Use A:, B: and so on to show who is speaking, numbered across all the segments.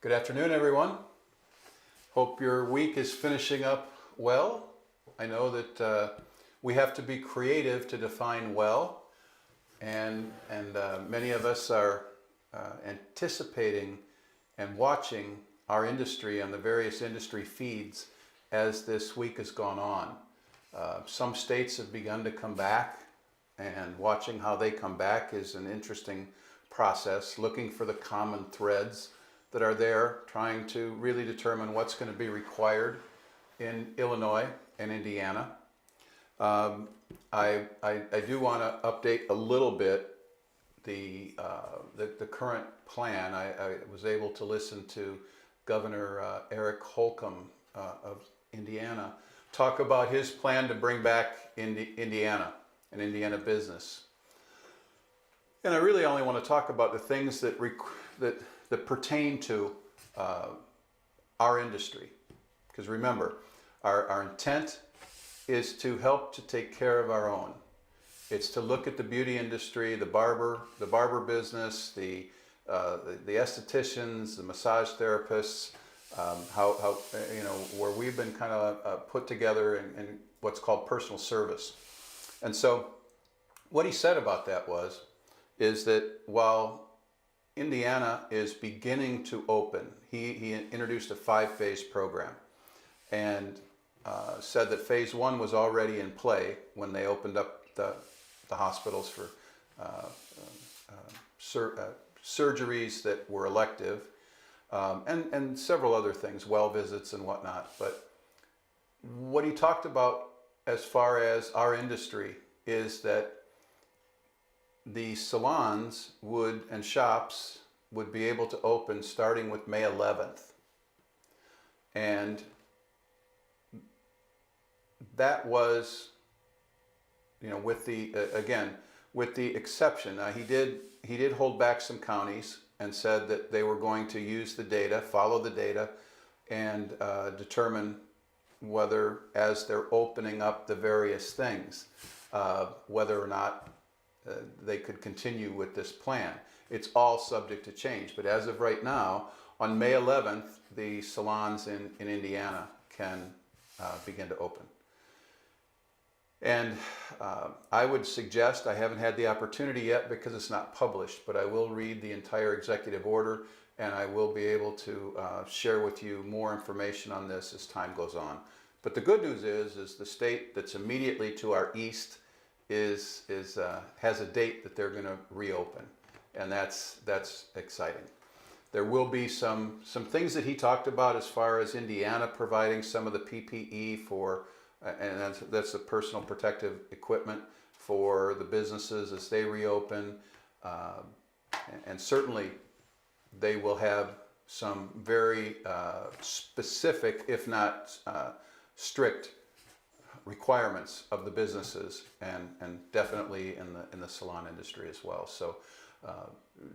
A: Good afternoon, everyone. Hope your week is finishing up well. I know that we have to be creative to define well, and many of us are anticipating and watching our industry on the various industry feeds as this week has gone on. Some states have begun to come back, and watching how they come back is an interesting process, looking for the common threads that are there, trying to really determine what's going to be required in Illinois and Indiana. I do want to update a little bit the current plan. I was able to listen to Governor Eric Holcomb of Indiana talk about his plan to bring back Indiana and Indiana business. And I really only want to talk about the things that pertain to our industry. Because remember, our intent is to help to take care of our own. It's to look at the beauty industry, the barber business, the estheticians, the massage therapists, how where we've been kind of put together in what's called personal service. And so what he said about that is that while Indiana is beginning to open, he introduced a 5-phase program and said that phase 1 was already in play when they opened up the hospitals for surgeries that were elective, and several other things, well visits and whatnot. But what he talked about as far as our industry is that the salons and shops would be able to open starting with May 11th. And that was, with the exception, he did hold back some counties and said that they were going to use the data, follow the data, and determine whether, as they're opening up the various things, whether or not they could continue with this plan. It's all subject to change, but as of right now, on May 11th, the salons in Indiana can begin to open. And I would suggest, I haven't had the opportunity yet because it's not published, but I will read the entire executive order, and I will be able to share with you more information on this as time goes on. But the good news is the state that's immediately to our east has a date that they're going to reopen, and that's exciting. There will be some things that he talked about as far as Indiana providing some of the PPE for, and that's the personal protective equipment for the businesses as they reopen, and certainly they will have some very specific, if not strict, requirements of the businesses, and definitely in the salon industry as well. So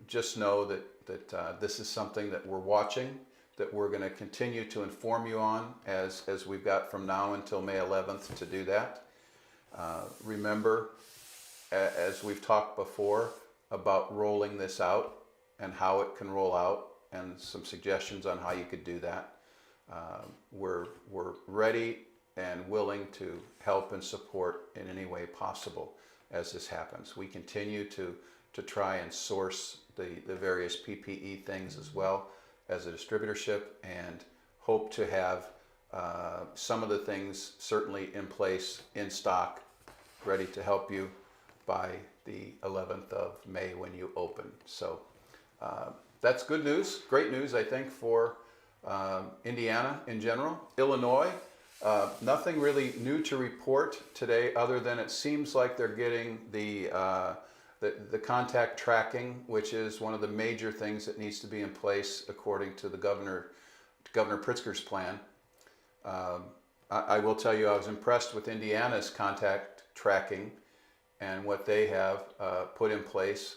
A: just know that this is something that we're watching, that we're going to continue to inform you on as we've got from now until May 11th to do that. Remember, as we've talked before about rolling this out and how it can roll out, and some suggestions on how you could do that. We're ready and willing to help and support in any way possible as this happens. We continue to try and source the various PPE things as well as a distributorship, and hope to have some of the things certainly in place, in stock, ready to help you by the 11th of May when you open. So that's good news, great news, I think, for Indiana in general. Illinois, nothing really new to report today, other than it seems like they're getting the contact tracking, which is one of the major things that needs to be in place according to Governor Pritzker's plan. I will tell you, I was impressed with Indiana's contact tracking and what they have put in place.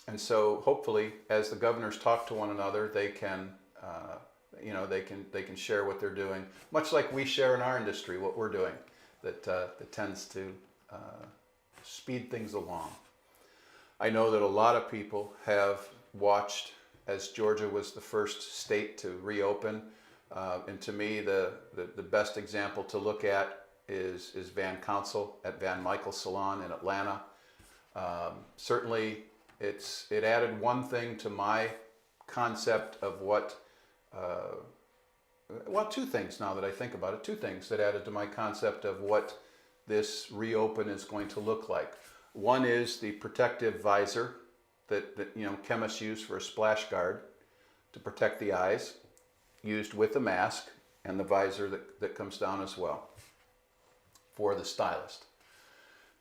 A: And so hopefully, as the governors talk to one another, they can they can share what they're doing, much like we share in our industry what we're doing, that tends to speed things along. I know that a lot of people have watched as Georgia was the first state to reopen. And to me, the best example to look at is Van Council at Van Michael Salon in Atlanta. Certainly, it added one thing to my concept of what, well, two things now that I think about it, two things that added to my concept of what this reopen is going to look like. One is the protective visor that chemists use for a splash guard to protect the eyes, used with the mask and the visor that comes down as well for the stylist.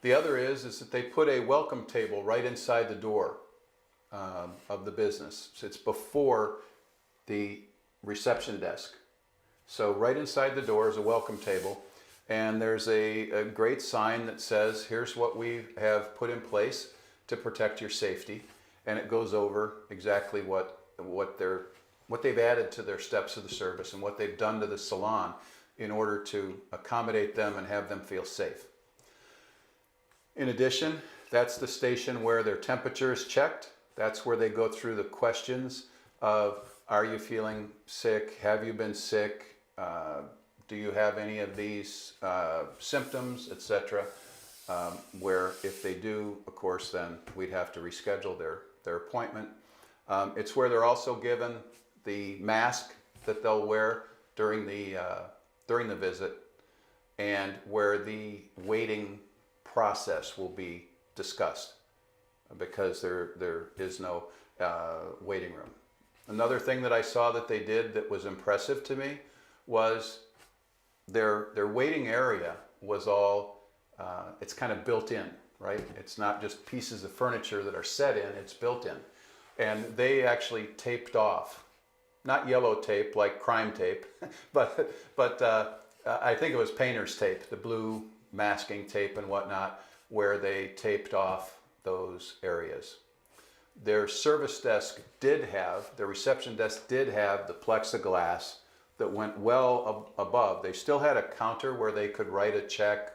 A: The other is that they put a welcome table right inside the door of the business. So it's before the reception desk. So right inside the door is a welcome table, and there's a great sign that says, here's what we have put in place to protect your safety. And it goes over exactly what they've added to their steps of the service and what they've done to the salon in order to accommodate them and have them feel safe. In addition, that's the station where their temperature is checked. That's where they go through the questions of, are you feeling sick? Have you been sick? Do you have any of these symptoms, etc.? Where if they do, of course, then we'd have to reschedule their appointment. It's where they're also given the mask that they'll wear during the visit, and where the waiting process will be discussed, because there is no waiting room. Another thing that I saw that they did that was impressive to me was their waiting area was all, it's kind of built in, right? It's not just pieces of furniture that are set in, it's built in. And they actually taped off, not yellow tape like crime tape, but I think it was painter's tape, the blue masking tape and whatnot, where they taped off those areas. Their service desk did have, their reception desk did have the plexiglass that went well above. They still had a counter where they could write a check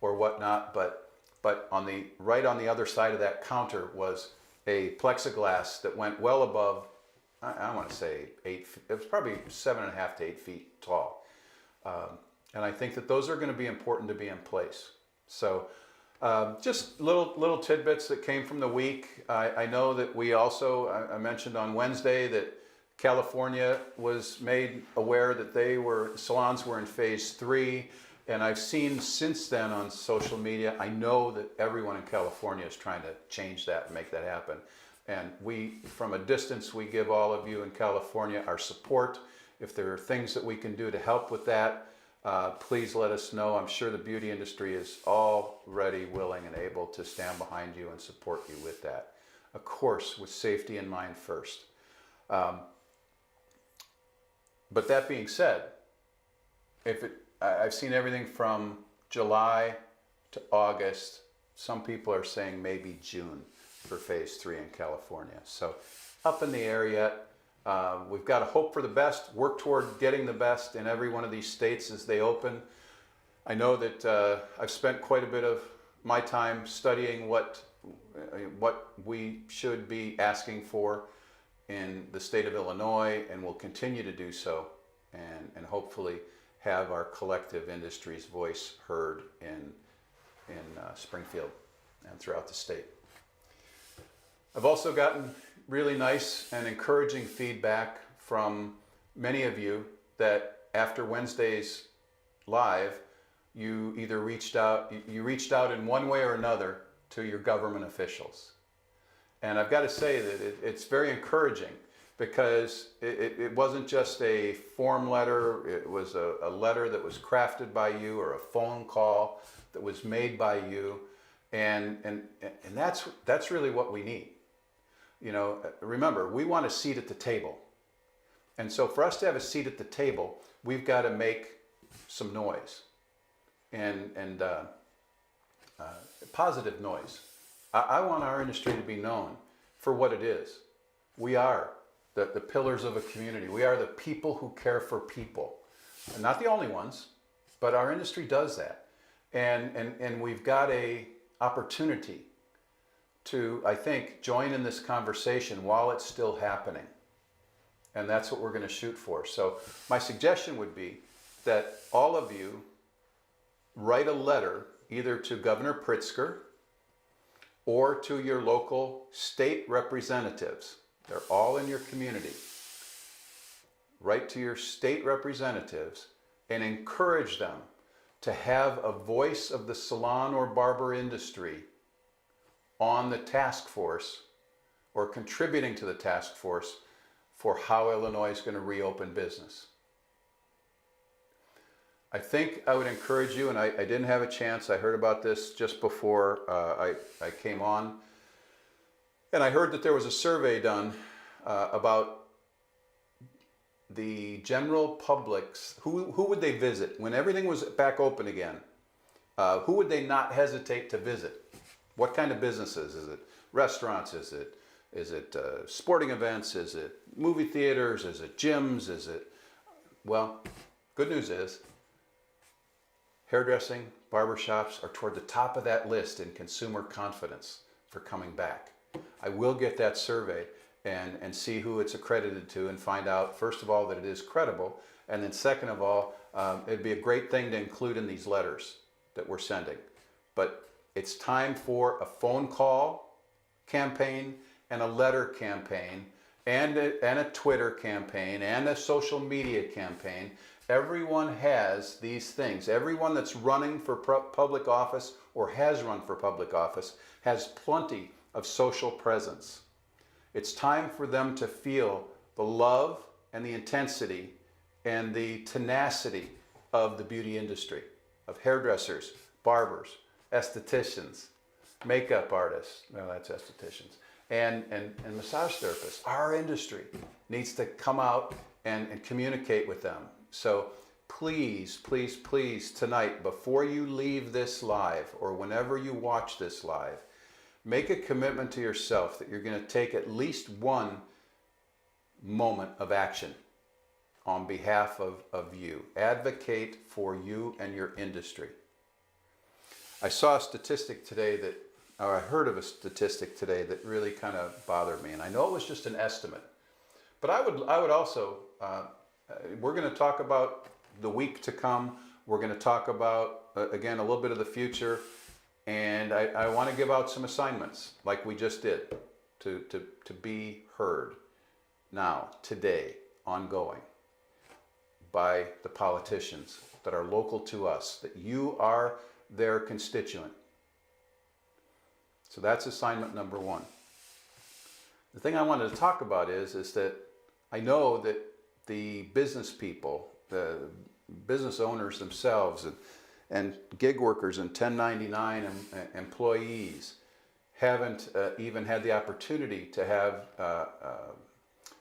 A: or whatnot, but right on the other side of that counter was a plexiglass that went well above, I want to say 8 feet, it was probably 7.5 to 8 feet tall. And I think that those are going to be important to be in place. So just little tidbits that came from the week. I know that we also, I mentioned on Wednesday that California was made aware that salons were in phase 3. And I've seen since then on social media, I know that everyone in California is trying to change that and make that happen. And we, from a distance, we give all of you in California our support. If there are things that we can do to help with that, please let us know. I'm sure the beauty industry is already willing and able to stand behind you and support you with that. Of course, with safety in mind first. But that being said, I've seen everything from July to August. Some people are saying maybe June for phase 3 in California. So up in the air yet. We've got to hope for the best, work toward getting the best in every one of these states as they open. I know that I've spent quite a bit of my time studying what we should be asking for in the state of Illinois, and will continue to do so, and hopefully have our collective industry's voice heard in Springfield and throughout the state. I've also gotten really nice and encouraging feedback from many of you that after Wednesday's live, you either reached out in one way or another to your government officials. And I've got to say that it's very encouraging, because it wasn't just a form letter, it was a letter that was crafted by you, or a phone call that was made by you, and that's really what we need. You know, remember, we want a seat at the table. And so for us to have a seat at the table, we've got to make some noise, and positive noise. I want our industry to be known for what it is. We are the pillars of a community. We are the people who care for people. And not the only ones, but our industry does that. And we've got a opportunity to, I think, join in this conversation while it's still happening. And that's what we're going to shoot for. So my suggestion would be that all of you write a letter either to Governor Pritzker or to your local state representatives. They're all in your community. Write to your state representatives and encourage them to have a voice of the salon or barber industry on the task force or contributing to the task force for how Illinois is going to reopen business. I think I would encourage you, and I didn't have a chance, I heard about this just before I came on, and I heard that there was a survey done about the general public's, who would they visit when everything was back open again? Who would they not hesitate to visit? What kind of businesses? Is it restaurants? Is it sporting events? Is it movie theaters? Is it gyms? Is it, well, good news is hairdressing, barbershops are toward the top of that list in consumer confidence for coming back. I will get that survey and see who it's accredited to and find out, first of all, that it is credible, and then second of all, it'd be a great thing to include in these letters that we're sending. But it's time for a phone call campaign and a letter campaign and a Twitter campaign and a social media campaign. Everyone has these things. Everyone that's running for public office or has run for public office has plenty of social presence. It's time for them to feel the love and the intensity and the tenacity of the beauty industry, of hairdressers, barbers, estheticians, makeup artists, well, that's estheticians, and massage therapists. Our industry needs to come out and communicate with them. So please, please, please, tonight, before you leave this live or whenever you watch this live, make a commitment to yourself that you're going to take at least one moment of action on behalf of you. Advocate for you and your industry. I saw a statistic today that, or I heard of a statistic today that really kind of bothered me, and I know it was just an estimate, but I would also, we're going to talk about the week to come. We're going to talk about, again, a little bit of the future, and I want to give out some assignments like we just did to be heard now, today, ongoing by the politicians that are local to us, that you are their constituent. So that's assignment number one. The thing I wanted to talk about is that I know that the business people, the business owners themselves and gig workers and 1099 employees haven't even had the opportunity to have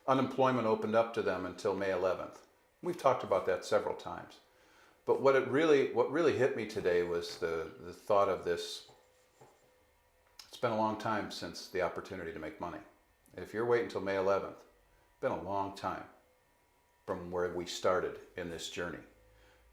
A: unemployment opened up to them until May 11th. We've talked about that several times. But what really hit me today was the thought of this. It's been a long time since the opportunity to make money. If you're waiting until May 11th, it's been a long time from where we started in this journey.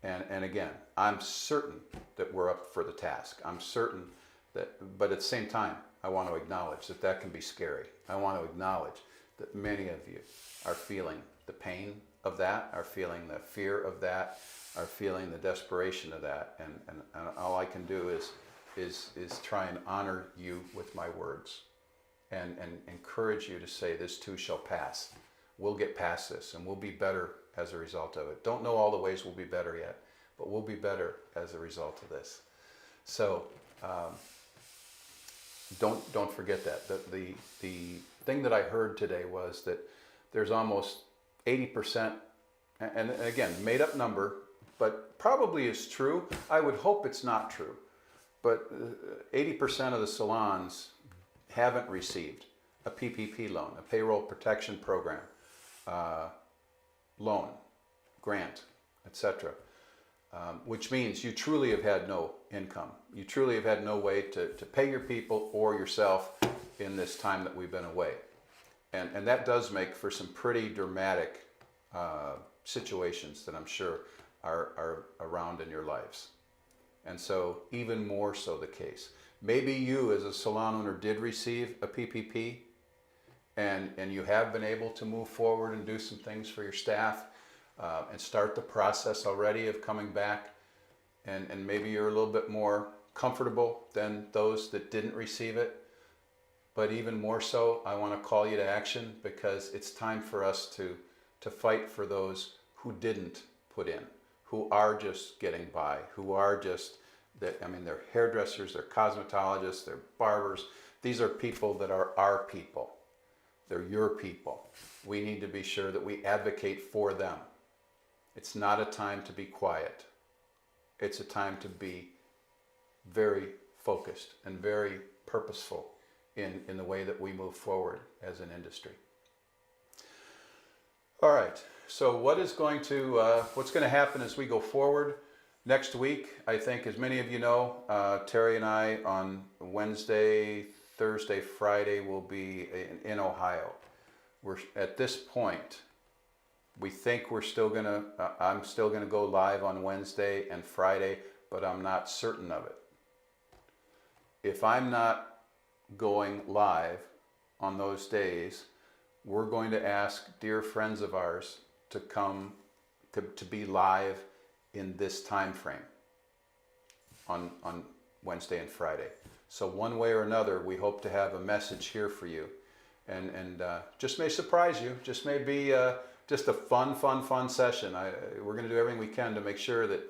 A: And again, I'm certain that we're up for the task. I'm certain that, but at the same time, I want to acknowledge that that can be scary. I want to acknowledge that many of you are feeling the pain of that, are feeling the fear of that, are feeling the desperation of that. And all I can do is try and honor you with my words and encourage you to say, this too shall pass. We'll get past this and we'll be better as a result of it. Don't know all the ways we'll be better yet, but we'll be better as a result of this. So don't forget that. The thing that I heard today was that there's almost 80%, and again, made up number, but probably is true. I would hope it's not true, but 80% of the salons haven't received a PPP loan, a payroll protection program, loan, grant, etc. Which means you truly have had no income. You truly have had no way to pay your people or yourself in this time that we've been away. And that does make for some pretty dramatic situations that I'm sure are around in your lives. And so even more so the case. Maybe you as a salon owner did receive a PPP and you have been able to move forward and do some things for your staff and start the process already of coming back, and maybe you're a little bit more comfortable than those that didn't receive it. But even more so, I want to call you to action, because it's time for us to fight for those who didn't put in, who are just getting by, who are just, they're hairdressers, they're cosmetologists, they're barbers. These are people that are our people. They're your people. We need to be sure that we advocate for them. It's not a time to be quiet. It's a time to be very focused and very purposeful in the way that we move forward as an industry. All right, so what's going to happen as we go forward? Next week, I think, as many of you know, Terry and I on Wednesday, Thursday, Friday will be in Ohio. We're at this point, we think I'm still gonna go live on Wednesday and Friday, but I'm not certain of it. If I'm not going live on those days, we're going to ask dear friends of ours to come to be live in this time frame on Wednesday and Friday. So one way or another, we hope to have a message here for you, and just may surprise you, just may be just a fun session. We're going to do everything we can to make sure that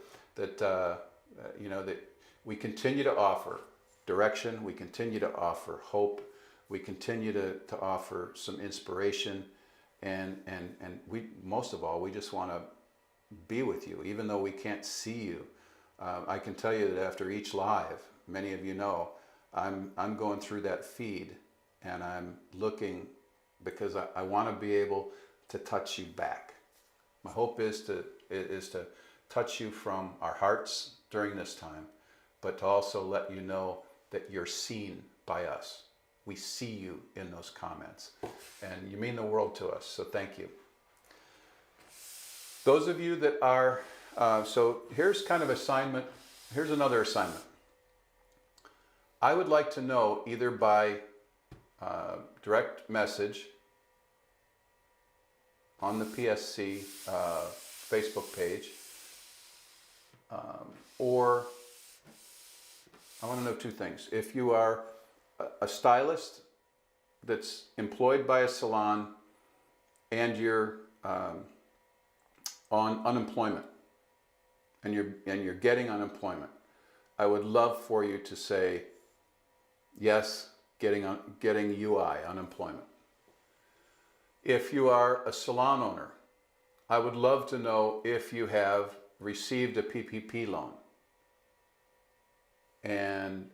A: we continue to offer direction, we continue to offer hope, we continue to offer some inspiration, and we, most of all, we just want to be with you, even though we can't see you. I can tell you that after each live, many of you know, I'm going through that feed, and I'm looking, because I want to be able to touch you back. My hope is to touch you from our hearts during this time, but to also let you know that you're seen by us. We see you in those comments, and you mean the world to us, so thank you. Those of you that are, so here's another assignment. I would like to know, either by direct message on the PSC Facebook page, or I want to know two things. If you are a stylist that's employed by a salon and you're on unemployment and you're getting unemployment, I would love for you to say yes, getting UI, unemployment. If you are a salon owner, I would love to know if you have received a PPP loan. And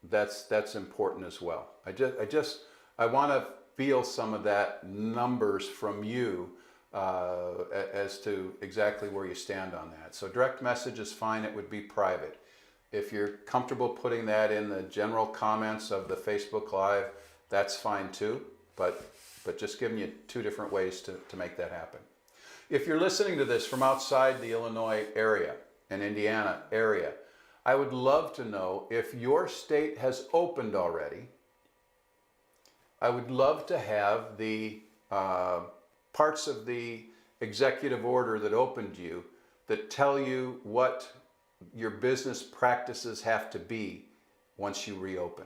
A: that's important as well. I want to feel some of that numbers from you as to exactly where you stand on that. So direct message is fine. It would be private. If you're comfortable putting that in the general comments of the Facebook Live, that's fine too. But just giving you two different ways to make that happen. If you're listening to this from outside the Illinois area and Indiana area, I would love to know if your state has opened already. I would love to have the parts of the executive order that opened you that tell you what your business practices have to be once you reopen.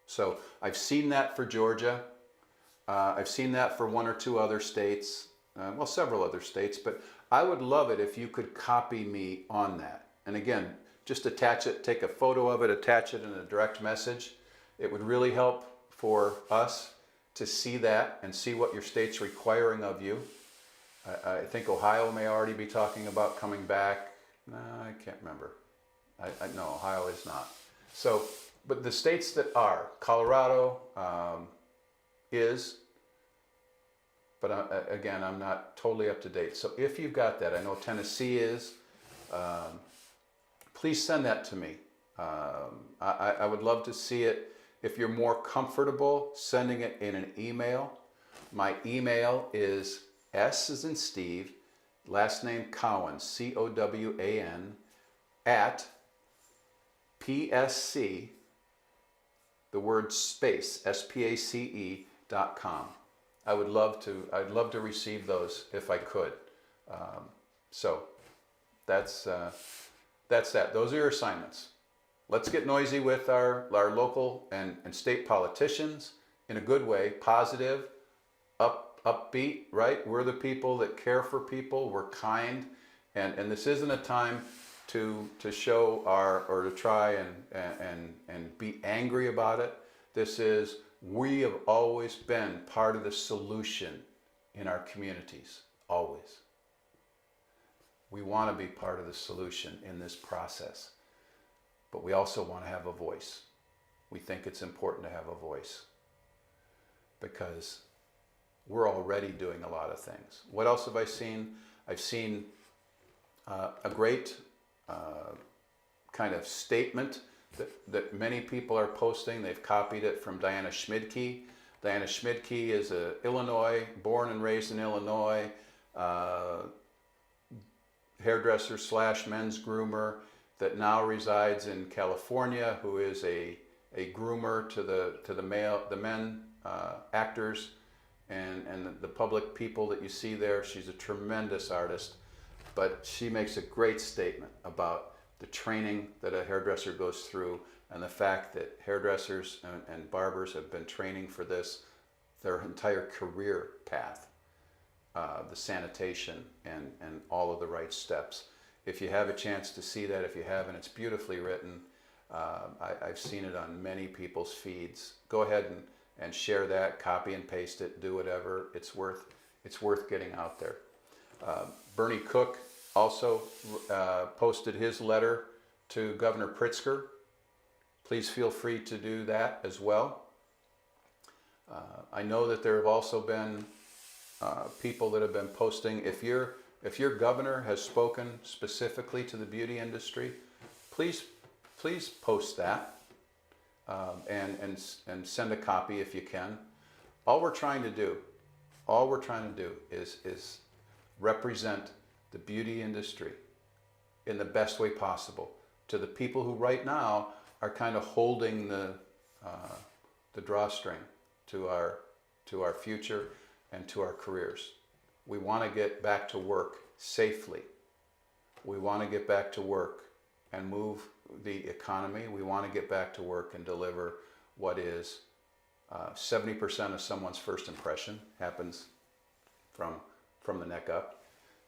A: So I've seen that for Georgia. I've seen that for one or two other states, well, several other states, but I would love it if you could copy me on that. And again, just attach it, take a photo of it, attach it in a direct message. It would really help for us to see that and see what your state's requiring of you. I think Ohio may already be talking about coming back. No, I can't remember. No, Ohio is not. So, but the states that are, Colorado is, but again, I'm not totally up to date. So if you've got that, I know Tennessee is, please send that to me. I would love to see it. If you're more comfortable sending it in an email, my email is S as in Steve, last name Cowan, C-O-W-A-N, at PSC, the word space, S-P-A-C-E, I'd love to receive those if I could. So that's that. Those are your assignments. Let's get noisy with our local and state politicians in a good way, positive, upbeat, right? We're the people that care for people. We're kind, and this isn't a time to show or to try and be angry about it. This is, we have always been part of the solution in our communities, always. We want to be part of the solution in this process, but we also want to have a voice. We think it's important to have a voice because we're already doing a lot of things. What else have I seen? I've seen a great kind of statement that many people are posting. They've copied it from Diana Schmidtke. Diana Schmidtke is a Illinois, born and raised in Illinois, hairdresser / men's groomer that now resides in California, who is a groomer to the men actors and the public people that you see there. She's a tremendous artist, but she makes a great statement about the training that a hairdresser goes through and the fact that hairdressers and barbers have been training for this their entire career path. The sanitation and all of the right steps. If you have a chance to see that, if you haven't, it's beautifully written. I've seen it on many people's feeds. Go ahead and share that, copy and paste it, do whatever. It's worth getting out there. Bernie Cook also posted his letter to Governor Pritzker. Please feel free to do that as well. I know that there have also been people that have been posting. If your governor has spoken specifically to the beauty industry, please post that and send a copy if you can. All we're trying to do is represent the beauty industry in the best way possible to the people who right now are kind of holding the drawstring to our future and to our careers. We want to get back to work safely. We want to get back to work and move the economy. We want to get back to work and deliver what is 70% of someone's first impression happens from the neck up.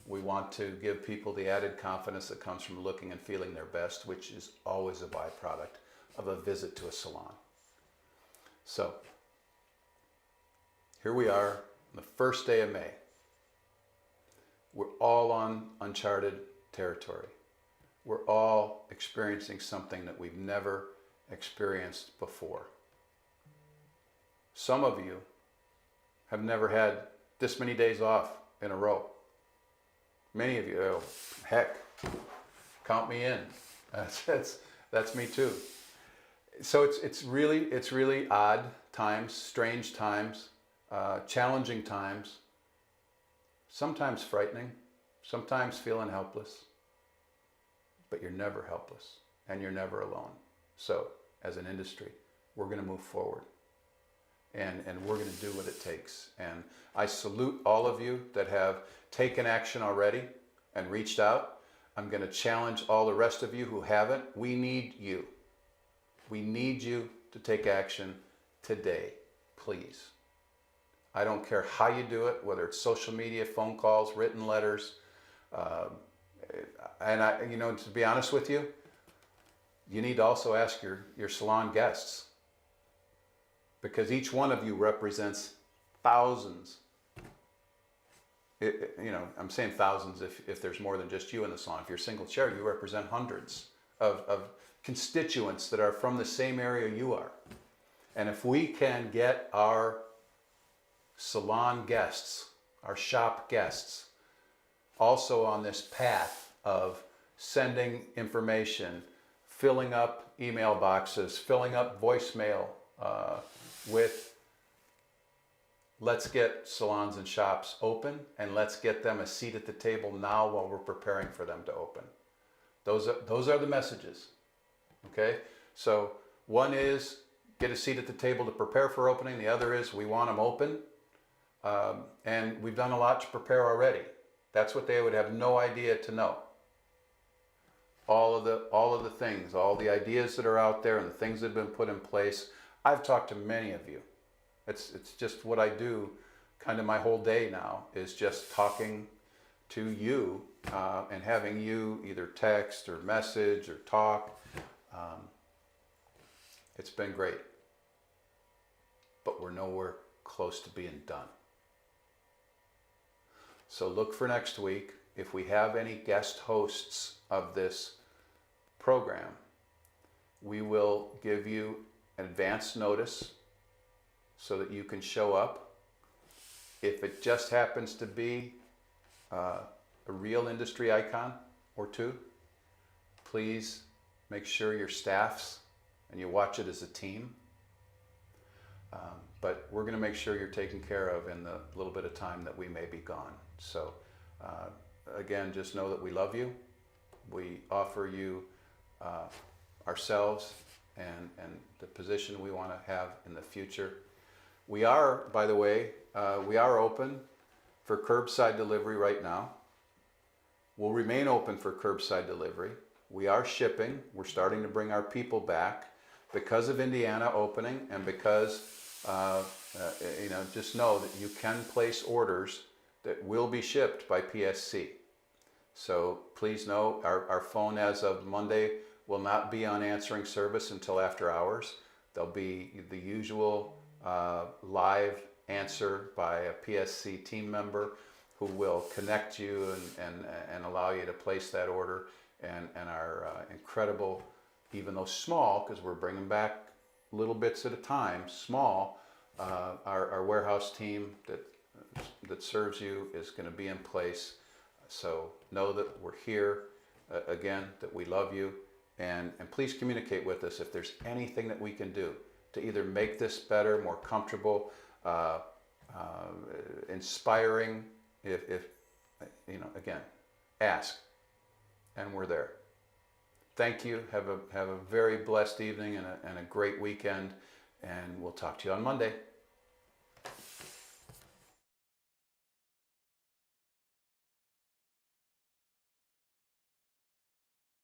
A: We want to give people the added confidence that comes from looking and feeling their best, which is always a byproduct of a visit to a salon. So here we are, on the first day of May. We're all on uncharted territory. We're all experiencing something that we've never experienced before. Some of you have never had this many days off in a row. Many of you, oh, heck, count me in. That's me too. So it's really odd times, strange times, challenging times, sometimes frightening, sometimes feeling helpless, but you're never helpless and you're never alone. So as an industry, we're going to move forward and we're going to do what it takes. And I salute all of you that have taken action already and reached out. I'm going to challenge all the rest of you who haven't. We need you. We need you to take action today, please. I don't care how you do it, whether it's social media, phone calls, written letters. And to be honest with you, you need to also ask your salon guests, because each one of you represents thousands. I'm saying thousands if there's more than just you in the salon. If you're a single chair, you represent hundreds of constituents that are from the same area you are. And if we can get our salon guests, our shop guests, also on this path of sending information, filling up email boxes, filling up voicemail with let's get salons and shops open and let's get them a seat at the table now while we're preparing for them to open. Those are the messages. Okay? So one is get a seat at the table to prepare for opening. The other is we want them open. And we've done a lot to prepare already. That's what they would have no idea to know. All of the things, all the ideas that are out there and the things that have been put in place. I've talked to many of you. It's just what I do kind of my whole day now, is just talking to you and having you either text or message or talk. It's been great, but we're nowhere close to being done. So look for next week. If we have any guest hosts of this program, we will give you advance notice so that you can show up. If it just happens to be a real industry icon or two, please make sure your staffs and you watch it as a team. But we're going to make sure you're taken care of in the little bit of time that we may be gone. So again, just know that we love you. We offer you ourselves and the position we want to have in the future. We are, by the way, we are open for curbside delivery right now. We'll remain open for curbside delivery. We are shipping. We're starting to bring our people back because of Indiana opening, and because just know that you can place orders that will be shipped by PSC. So please know our phone as of Monday will not be on answering service until after hours. There'll be the usual live answer by a PSC team member who will connect you and allow you to place that order. And our incredible, even though small, because we're bringing back little bits at a time, small, our warehouse team that serves you is going to be in place. So know that we're here, again, that we love you, and please communicate with us if there's anything that we can do to either make this better, more comfortable, inspiring. If again, ask, and we're there. Thank you. Have a very blessed evening and a great weekend, and we'll talk to you on Monday.